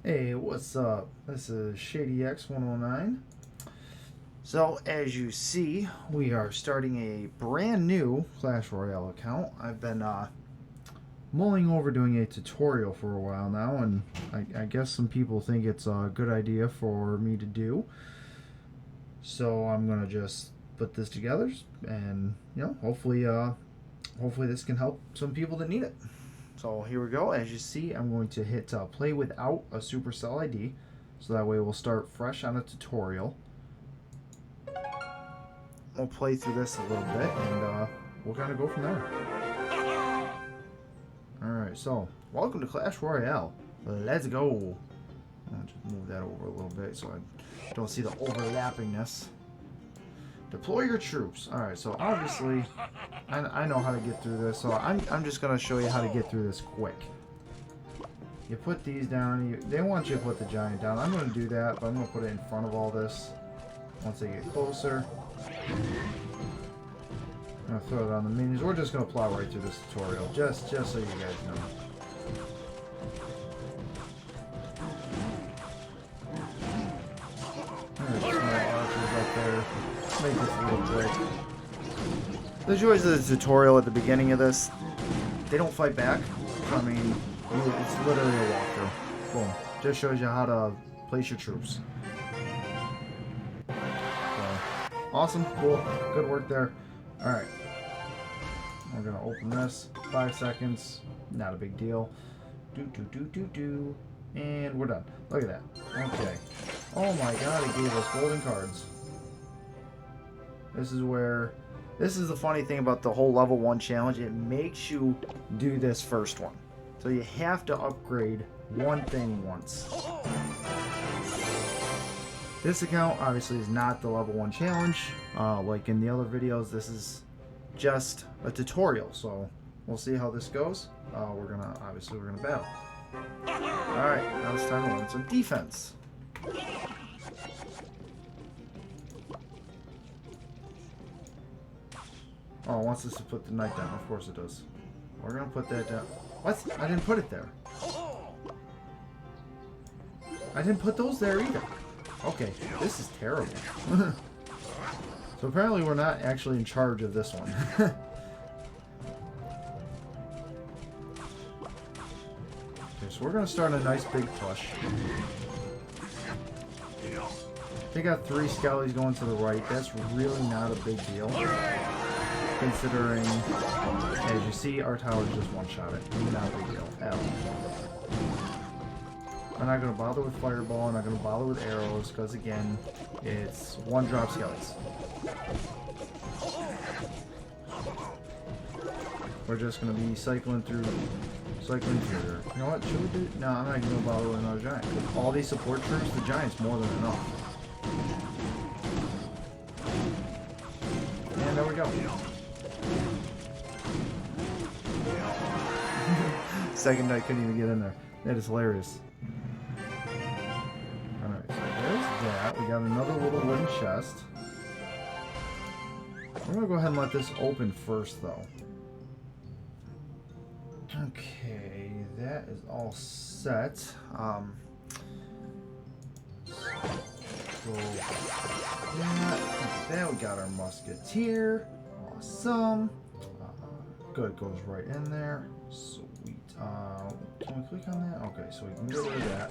Hey, what's up? This is ShadyX109. So, as you see, we are starting a brand new Clash Royale account. I've been mulling over doing a tutorial for a while now, and I guess some people think it's a good idea for me to do. So I'm gonna just put this together, and hopefully this can help some people that need it. So here we go. As you see, I'm going to hit play without a Supercell ID, so that way we'll start fresh on a tutorial. We'll play through this a little bit, and we'll kind of go from there. Alright, so welcome to Clash Royale. Let's go. I'll just move that over a little bit so I don't see the overlappingness. Deploy your troops. Alright, so obviously I know how to get through this, so I'm just going to show you how to get through this quick. You put these down. They want you to put the giant down. I'm going to do that, but I'm going to put it in front of all this once they get closer. I'm going to throw it on the minions. We're just going to plow right through this tutorial, just so you guys know. There's small archers up there. Make this a little quick. The joys of the tutorial at the beginning of this, they don't fight back. So, I mean, it's literally a walkthrough. Boom. Just shows you how to place your troops. So, awesome. Cool. Good work there. Alright. We're going to open this. 5 seconds. Not a big deal. And we're done. Look at that. Okay. Oh my god, it gave us golden cards. This is the funny thing about the whole level 1 challenge. It makes you do this first one. So you have to upgrade one thing once. This account obviously is not the level 1 challenge. Like in the other videos, this is just a tutorial. So we'll see how this goes. We're gonna battle. Alright, now it's time to learn some defense. Oh, it wants us to put the knight down. Of course it does. We're going to put that down. What? I didn't put it there. I didn't put those there either. Okay, this is terrible. So apparently we're not actually in charge of this one. Okay, so we're going to start a nice big push. They got 3 skellies going to the right. That's really not a big deal. Considering, as you see, our towers just one-shot it. Not a big deal at all. I'm not going to bother with fireball. I'm not going to bother with arrows, because again, it's one-drop skellies. We're just going to be cycling through here. You know what? Should we do? No, I'm not even going to bother with another giant. With all these support troops, the giant's more than enough. And there we go. Second knight couldn't even get in there. That is hilarious. Alright, so there's that. We got another little wooden chest. We're going to go ahead and let this open first, though. Okay, that is all set. That we got our musketeer. Awesome. Good, goes right in there. Sweet. Can we click on that? Okay, so we can get rid of that.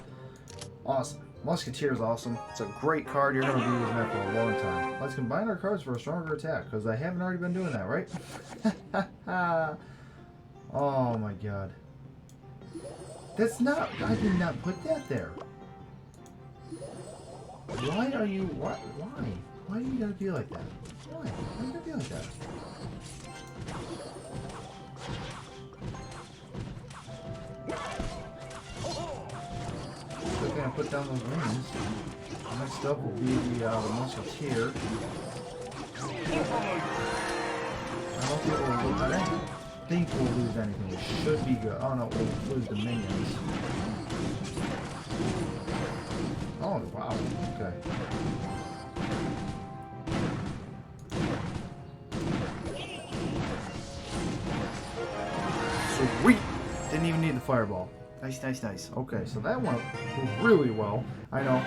Awesome. Musketeer is awesome. It's a great card. You're going to be using that for a long time. Let's combine our cards for a stronger attack, because I haven't already been doing that, right? Oh my god. That's not... I did not put that there. Why are you... What? Why? Why do you gotta be like that? Why? Why you gotta be like that? So we're gonna put down those rings. Next up will be the musketeer. I don't think we'll lose anything. We should be good. Oh no, we'll lose the minions. Oh wow, okay. Sweet! Didn't even need the fireball. Nice, nice, nice. Okay, so that went really well. I know.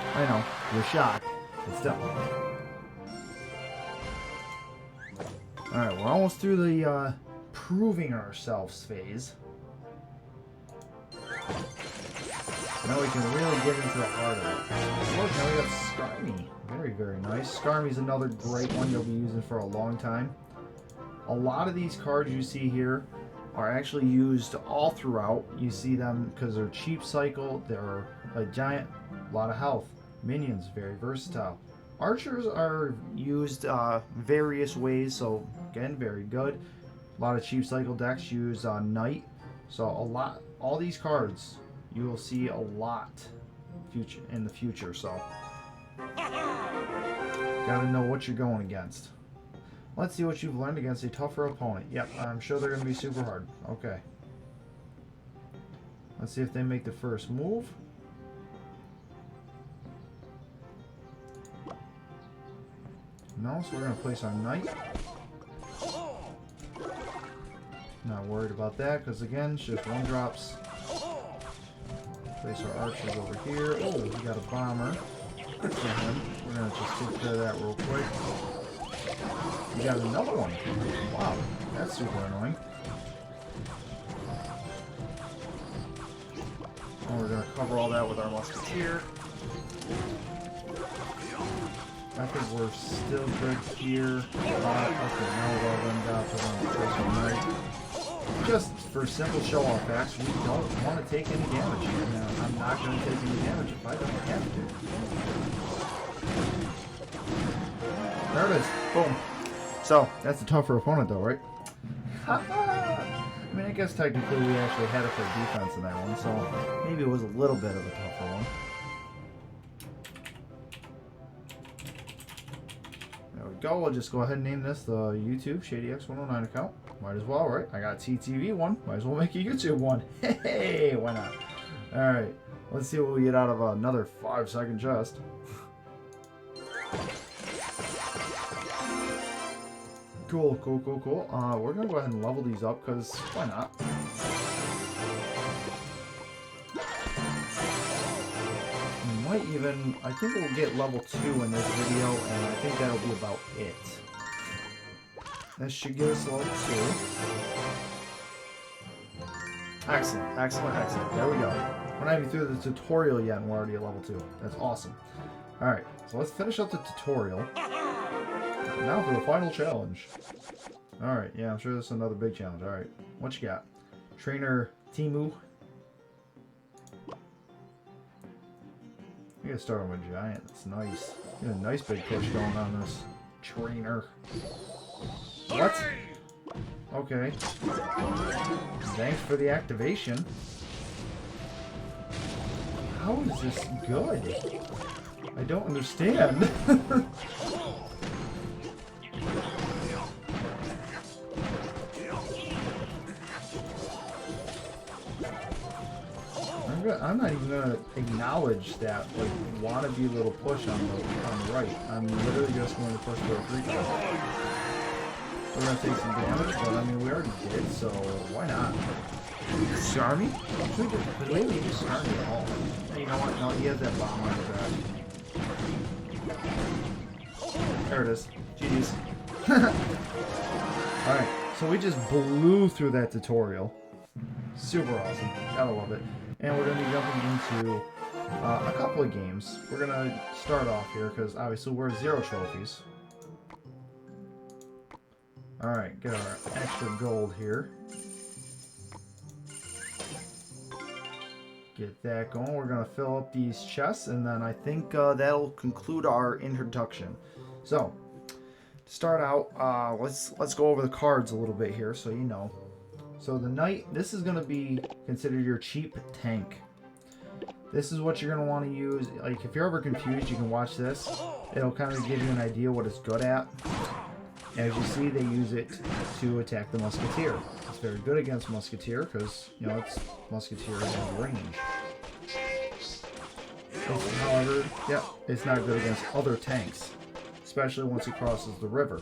You're shocked. But still. Alright, we're almost through the proving ourselves phase. Now we can really get into the heart of it. Look, now we got Skarmy. Very, very nice. Skarmy's another great one you'll be using for a long time. A lot of these cards you see here are actually used all throughout. You see them because they're cheap cycle, they're a giant, a lot of health. Minions, very versatile. Archers are used various ways, so again, very good. A lot of cheap cycle decks use Knight. So all these cards you will see a lot in the future, so gotta know what you're going against. Let's see what you've learned against a tougher opponent. Yep, I'm sure they're going to be super hard. Okay. Let's see if they make the first move. No, so we're going to place our Knight. Not worried about that, because again, it's just 1-drops. Place our archers over here. Oh, we got a bomber. Good for him. We're going to just take care of that real quick. We got another one. Wow, that's super annoying. And we're going to cover all that with our musketeer. I think we're still good here. Okay, now with all them dots, we're going to place our Knight. Just for simple show-off facts, we don't want to take any damage here. Now, I'm not going to take any damage if I don't have to. There it is. Boom. So, that's a tougher opponent though, right? I mean, I guess technically we actually had it for defense in that one, so maybe it was a little bit of a tougher one. There we go. We'll just go ahead and name this the YouTube ShadyX109 account. Might as well, right? I got TTV one. Might as well make a YouTube one. Hey, why not? Alright, let's see what we get out of another 5-second chest. Cool. We're going to go ahead and level these up, because why not? We might even, I think we'll get level 2 in this video, and I think that'll be about it. That should give us level 2. Excellent. There we go. We're not even through the tutorial yet, and we're already at level 2. That's awesome. Alright, so let's finish up the tutorial. Now for the final challenge. Alright, yeah, I'm sure this is another big challenge. Alright, what you got? Trainer Timu. You gotta start with a giant. That's nice. You got a nice big push going on this trainer. What? Okay. Thanks for the activation. How is this good? I don't understand. I'm not even gonna acknowledge that like wannabe little push on the right. I'm literally just going to push for a 3-kill. We're gonna take some damage, but I mean we already did, so why not? Skarmy? Should we leave Skarmy at all? Hey, you know what? No, he has that bomb on his back. There it is. GG's. Alright, so we just blew through that tutorial. Super awesome. Gotta love it. And we're going to be jumping into a couple of games. We're going to start off here because obviously we're 0 trophies. Alright, get our extra gold here. Get that going. We're going to fill up these chests, and then I think that'll conclude our introduction. So, to start out, let's go over the cards a little bit here so you know. So the Knight, this is going to be considered your cheap tank. This is what you're going to want to use. Like, if you're ever confused, you can watch this. It'll kind of give you an idea what it's good at. As you see, they use it to attack the Musketeer. It's very good against Musketeer because, you know, it's Musketeer in range. However, yeah, it's not good against other tanks, especially once he crosses the river.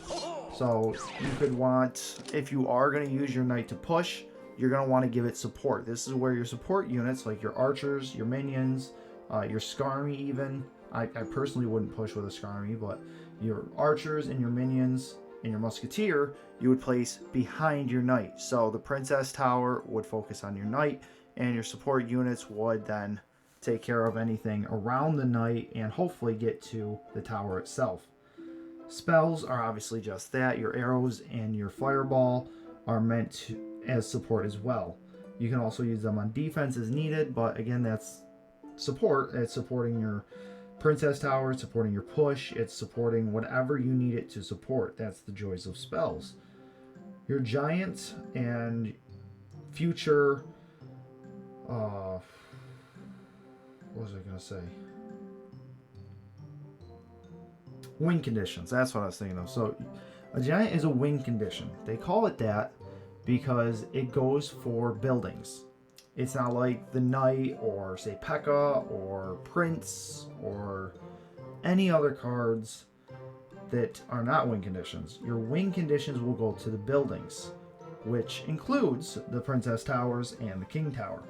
So you could want, if you are going to use your Knight to push, you're going to want to give it support. This is where your support units, like your archers, your minions, your Skarmy even. I personally wouldn't push with a Skarmy, but your archers and your minions and your musketeer, you would place behind your knight. So the princess tower would focus on your knight, and your support units would then take care of anything around the knight and hopefully get to the tower itself. Spells are obviously just that. Your arrows and your fireball are meant to, as support as well. You can also use them on defense as needed, but again, that's support. It's supporting your princess tower, it's supporting your push, it's supporting whatever you need it to support. That's the joys of spells. Your giant and future what was I gonna say? Win conditions. That's what I was thinking of. So a giant is a win condition. They call it that because it goes for buildings. It's not like the knight or say P.E.K.K.A. or Prince or any other cards that are not win conditions. Your win conditions will go to the buildings, which includes the Princess Towers and the King Tower.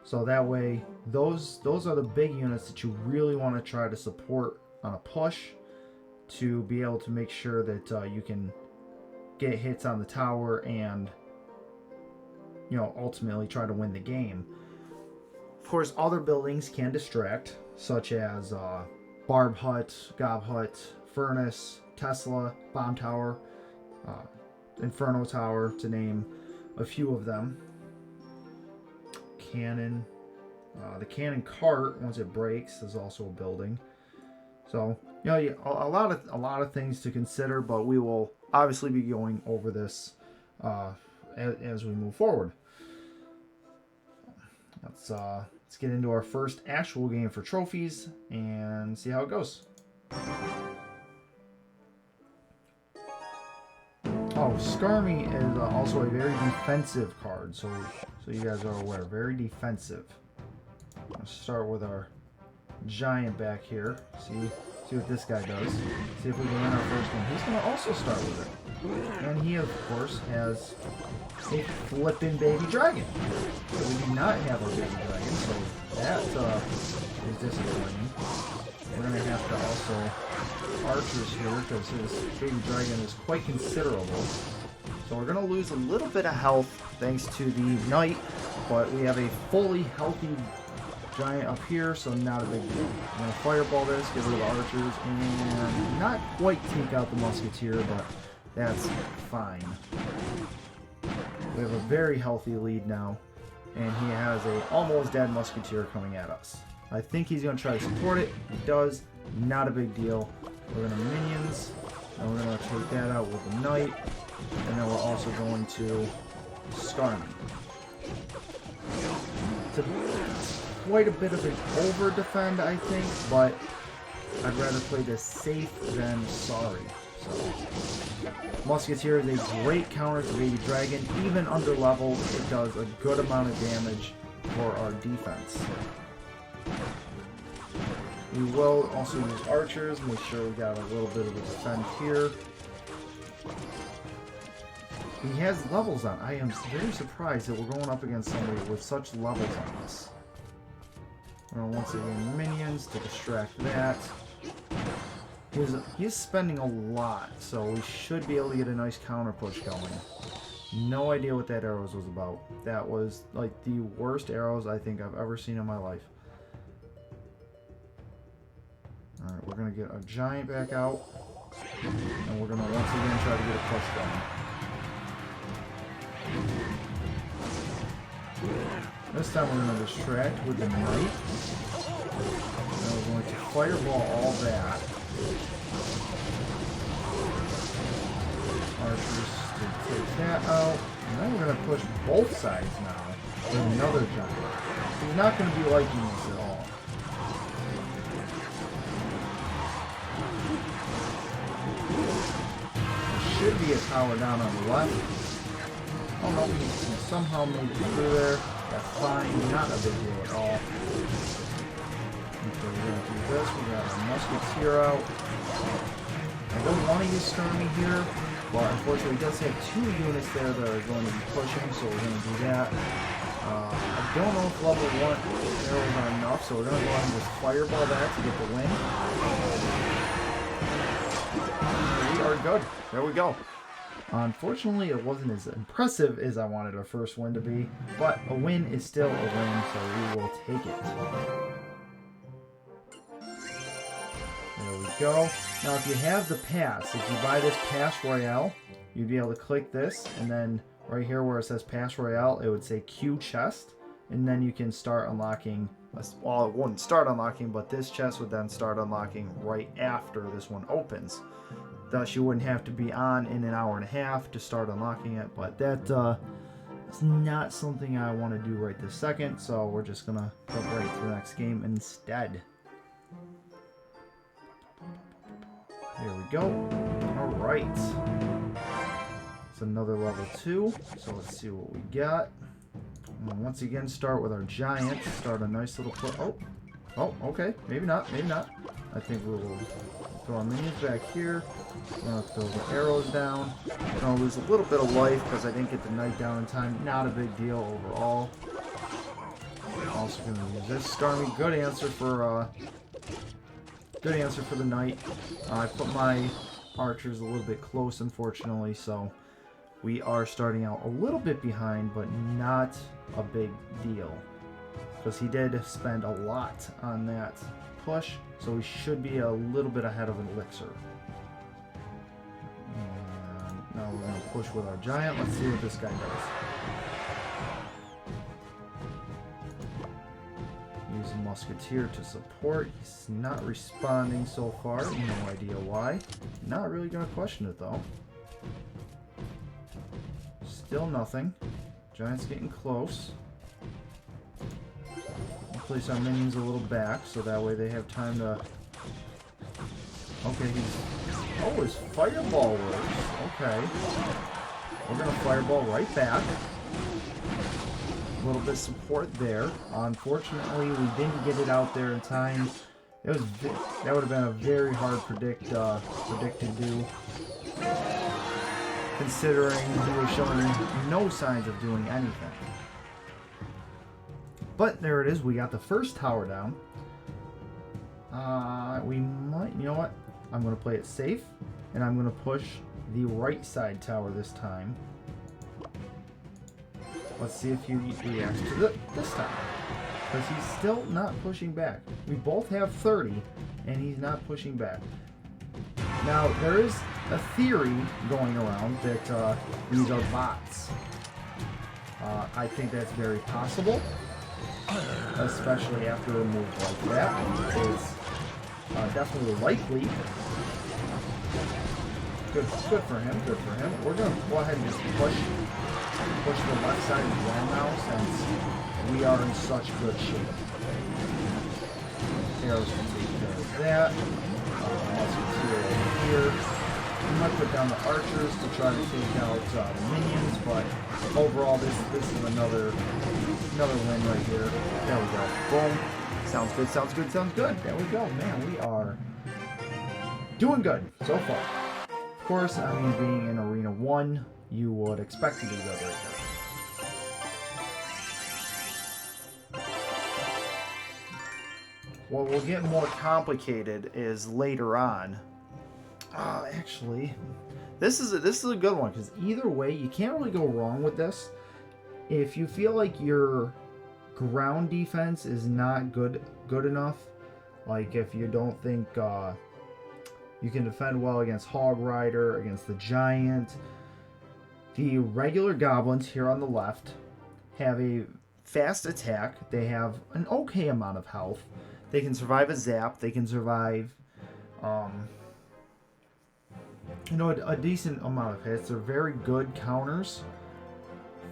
So that way, those are the big units that you really want to try to support on a push to be able to make sure that you can get hits on the tower and, you know, ultimately try to win the game. Of course, other buildings can distract, such as Barb Hut, Gob Hut, Furnace, Tesla, Bomb Tower, Inferno Tower, to name a few of them. Cannon. The cannon cart, once it breaks, is also a building. So, you know, a lot of things to consider, but we will obviously be going over this as we move forward. Let's get into our first actual game for trophies and see how it goes. Oh, Skarmy is also a very defensive card, so you guys are aware, very defensive. Let's start with our giant back here. See what this guy does. See if we can win our first one. He's going to also start with it. And he, of course, has a flippin' baby dragon. So we do not have a baby dragon, so that is disappointing. We're going to have to also archers here because his baby dragon is quite considerable. So we're going to lose a little bit of health thanks to the knight, but we have a fully healthy giant up here, so not a big deal. I'm going to fireball this, get rid of the archers, and not quite take out the musketeer, but that's fine. We have a very healthy lead now, and he has a almost dead musketeer coming at us. I think he's going to try to support it. He does. Not a big deal. We're going to minions, and we're going to take that out with the knight, and then we're also going to Skarmy. It's quite a bit of an over-defend, I think, but I'd rather play this safe than sorry. So, Musketeer is a great counter to Baby Dragon. Even under level, it does a good amount of damage for our defense. We will also use archers, make sure we got a little bit of a defend here. He has levels on. I am very surprised that we're going up against somebody with such levels on this. We're going to once again minions to distract that. He's spending a lot, so we should be able to get a nice counter push going. No idea what that arrows was about. That was like the worst arrows I think I've ever seen in my life. Alright, we're going to get a giant back out. And we're going to once again try to get a push going. This time we're going to distract with the knight. And we're going to fireball all that. Archers to take that out. And then we're going to push both sides now with another giant. He's not going to be liking this at all. There should be a tower down on the left. Oh no, we somehow made it through there. That's fine, not a big deal at all. Okay, we're going to do this. We got our musketeer out. I don't want to use Skarmy here, But unfortunately, he does have 2 units there that are going to be pushing, so we're going to do that. I don't know if level 1 arrows are enough, so we're going to go ahead and just fireball that to get the win. We are good. There we go. Unfortunately, it wasn't as impressive as I wanted our first win to be, but a win is still a win, so we will take it. There we go. Now, if you have the pass, if you buy this Clash Royale, you'd be able to click this, and then right here where it says Clash Royale, it would say Q chest, and then you can start unlocking, well, it wouldn't start unlocking, but this chest would then start unlocking right after this one opens. Thus, you wouldn't have to be on in an hour and a half to start unlocking it, but that is not something I want to do right this second, so we're just going to go right to the next game instead. There we go. Alright. It's another level 2, so let's see what we got. And once again, start with our giant. Start a nice little... Oh, okay. Maybe not, maybe not. I think we will throw our minions back here. We're going to throw the arrows down. We're going to lose a little bit of life because I didn't get the knight down in time. Not a big deal overall. Also going to use this. Starmie, good answer for the knight. I put my archers a little bit close, unfortunately, so we are starting out a little bit behind, but not a big deal. Because he did spend a lot on that push, so we should be a little bit ahead of an elixir. And now we're going to push with our giant. Let's see what this guy does. Use a musketeer to support. He's not responding so far. No idea why. Not really going to question it though. Still nothing. Giant's getting close. We'll place our minions a little back so that way they have time to... Okay, he's... Oh, his fireball works. Okay. We're going to fireball right back. A little bit of support there. Unfortunately, we didn't get it out there in time. That would have been a very hard predict to do, considering he was showing no signs of doing anything. But there it is. We got the first tower down. We might, you know what? I'm going to play it safe, and I'm going to push the right side tower this time. Let's see if he reacts to this time. Because he's still not pushing back. We both have 30, and he's not pushing back. Now, there is a theory going around that these are bots. I think that's very possible. Especially after a move like that. It's definitely likely. Good for him, good for him. We're going to go ahead and just push the left side as well now, since we are in such good shape. Arrows can take care of that. Musketeer over here. We might put down the archers to try to take out the minions, but overall this is another win right here. There we go. Boom. Sounds good, sounds good, sounds good. There we go. Man, we are doing good so far. Of course, I mean, being in Arena 1, you would expect to do good right here. What will get more complicated is later on. Actually, this is a good one, because either way, you can't really go wrong with this. If you feel like your ground defense is not good enough, like if you don't think you can defend well against Hog Rider, against the Giant, the regular goblins here on the left have a fast attack. They have an okay amount of health. They can survive a zap. They can survive, a decent amount of hits. They're very good counters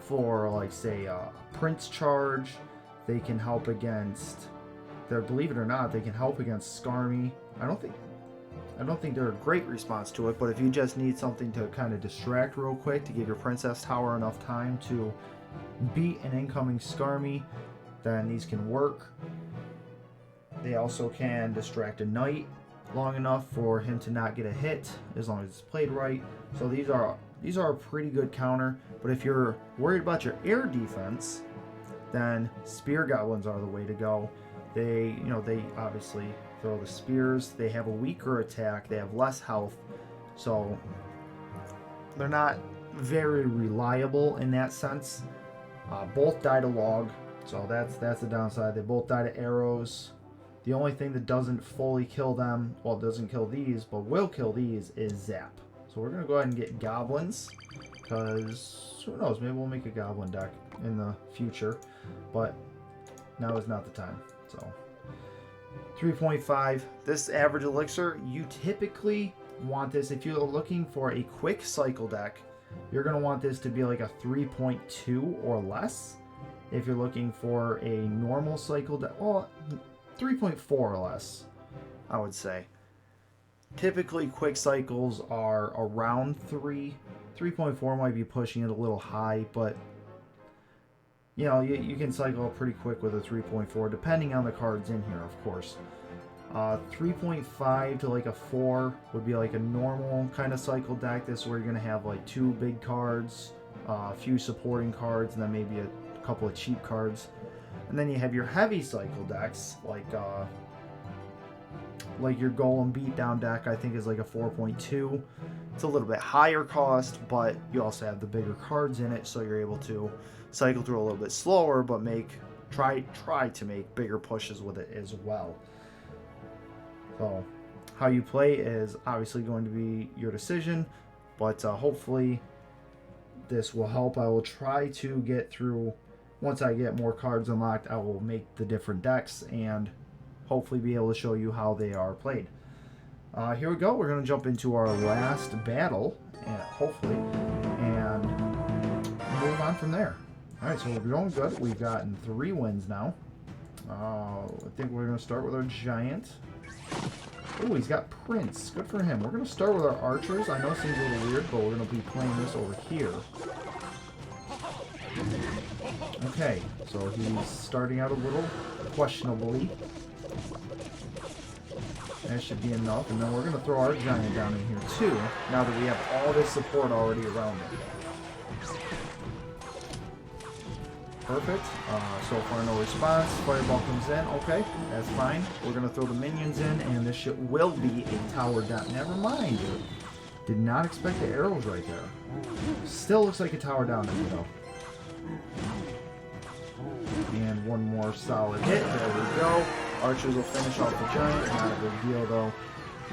for, like, say, Prince Charge. They can help against, believe it or not, they can help against Skarmy. I don't think they're a great response to it, but if you just need something to kind of distract real quick to give your Princess Tower enough time to beat an incoming Skarmy, then these can work. They also can distract a knight long enough for him to not get a hit as long as it's played right. So these are a pretty good counter. But if you're worried about your air defense, then spear goblins are the way to go. They obviously throw the spears. They have a weaker attack. They have less health, so they're not very reliable in that sense. Both die to log, so that's the downside. They both die to arrows. The only thing that doesn't fully kill them, well, it doesn't kill these, but will kill these, is zap. So we're gonna go ahead and get goblins, because who knows? Maybe we'll make a goblin deck in the future, but now is not the time. So 3.5. This average elixir, you typically want this if you're looking for a quick cycle deck. You're going to want this to be like a 3.2 or less. If you're looking for a normal cycle deck, well, 3.4 or less, I would say. Typically, quick cycles are around 3. 3.4 might be pushing it a little high, but you know, you can cycle up pretty quick with a 3.4, depending on the cards in here, of course. 3.5 to like a 4 would be like a normal kind of cycle deck. This is where you're going to have like 2 big cards, a few supporting cards, and then maybe a couple of cheap cards. And then you have your heavy cycle decks, like your Golem Beatdown deck, I think is like a 4.2. It's a little bit higher cost, but you also have the bigger cards in it, so you're able to cycle through a little bit slower, but try to make bigger pushes with it as well. So how you play is obviously going to be your decision, but hopefully this will help. I will try to get through, once I get more cards unlocked, I will make the different decks and hopefully be able to show you how they are played. Here we go. We're going to jump into our last battle, hopefully, and move on from there. Alright, so we're going good. We've gotten 3 wins now. I think we're going to start with our giant. Oh, he's got Prince. Good for him. We're going to start with our archers. I know it seems a little weird, but we're going to be playing this over here. Okay, so he's starting out a little questionably. That should be enough. And then we're going to throw our giant down in here too, now that we have all this support already around him. Perfect. So far no response. Fireball comes in. Okay, that's fine. We're going to throw the minions in, and this ship will be a tower down. Never mind. Did not expect the arrows right there. Still looks like a tower down to me, though. And one more solid hit. There we go. Archers will finish off the giant. Not a big deal, though.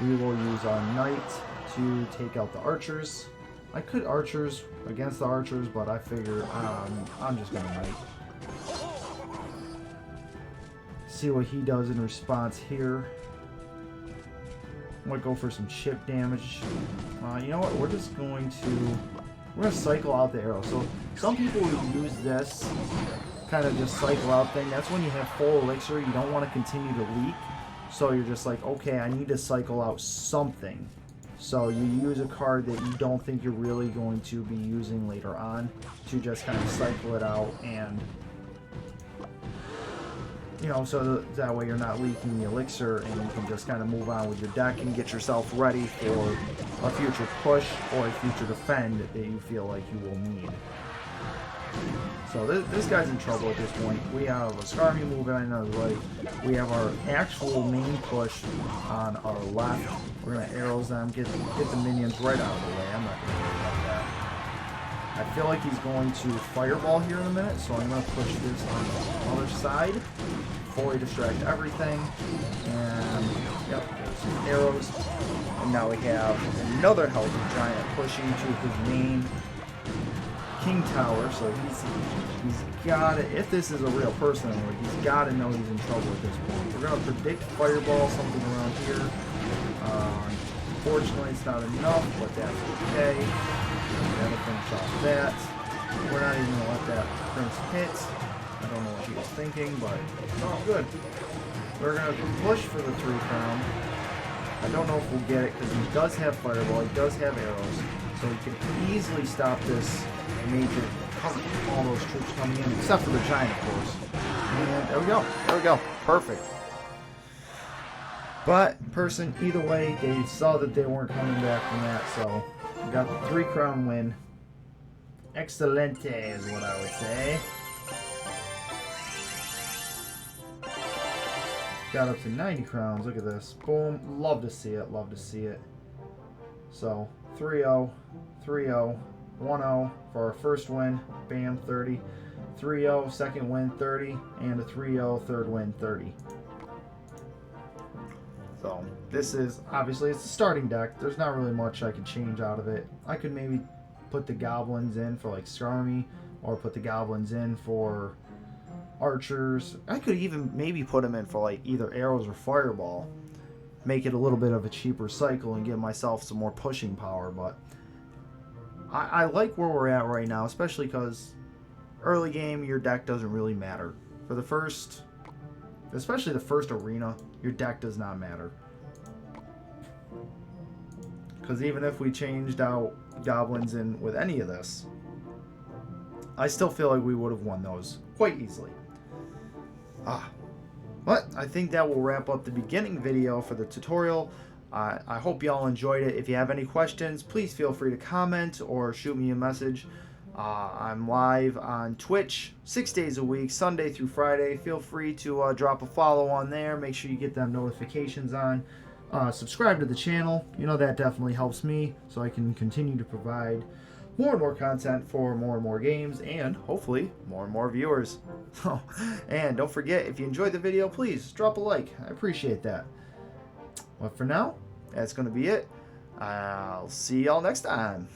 We will use our knight to take out the archers. I could archers against the archers, but I figure I'm just going to knight. See what he does in response here. Might go for some chip damage. You know what? We're going to cycle out the arrow. So some people would use this kind of just cycle out thing. That's when you have full elixir. You don't want to continue to leak. So you're just like, okay, I need to cycle out something. So you use a card that you don't think you're really going to be using later on to just kind of cycle it out, and you know, so that way you're not leaking the elixir, and you can just kind of move on with your deck and get yourself ready for a future push or a future defend that you feel like you will need. So this guy's in trouble at this point. We have a Skarmy moving on our right. We have our actual main push on our left. We're going to arrows them, get the minions right out of the way. I'm not going to worry about that. I feel like he's going to fireball here in a minute, so I'm going to push this on the other side. Fully distract everything. And, yep, there's some arrows. And now we have another healthy giant pushing to his main King Tower, so he's got to, if this is a real person, he's got to know he's in trouble at this point. We're going to predict fireball, something around here. Unfortunately, it's not enough, but that's okay. We're going to finish off that. We're not even going to let that Prince hit. I don't know what he was thinking, but oh, good. We're going to push for the 3 crown. I don't know if we'll get it, because he does have fireball, he does have arrows, so he can easily stop this major, all those troops coming in, except for the giant, of course. And there we go. There we go. Perfect. But person, either way, they saw that they weren't coming back from that, so we got the 3 crown win. Excelente is what I would say. Got up to 90 crowns. Look at this. Boom. Love to see it. Love to see it. So 3-0, 3-0, 1-0 for our first win. Bam, 30. 3-0, second win, 30. And a 3-0, third win, 30. So this is, obviously, it's a starting deck. There's not really much I could change out of it. I could maybe put the goblins in for like Skarmy, or put the goblins in for archers. I could even maybe put them in for like either arrows or fireball. Make it a little bit of a cheaper cycle and give myself some more pushing power. But I like where we're at right now, especially because early game your deck doesn't really matter. For the first, especially the first arena, your deck does not matter. Because even if we changed out goblins in with any of this, I still feel like we would have won those quite easily. But I think that will wrap up the beginning video for the tutorial. I hope y'all enjoyed it. If you have any questions, please feel free to comment or shoot me a message. I'm live on Twitch 6 days a week, Sunday through Friday. Feel free to drop a follow on there. Make sure you get them notifications on. Subscribe to the channel. You know, that definitely helps me so I can continue to provide more and more content for more and more games, and hopefully more and more viewers. And don't forget, if you enjoyed the video, please drop a like. I appreciate that. But for now, that's going to be it. I'll see y'all next time.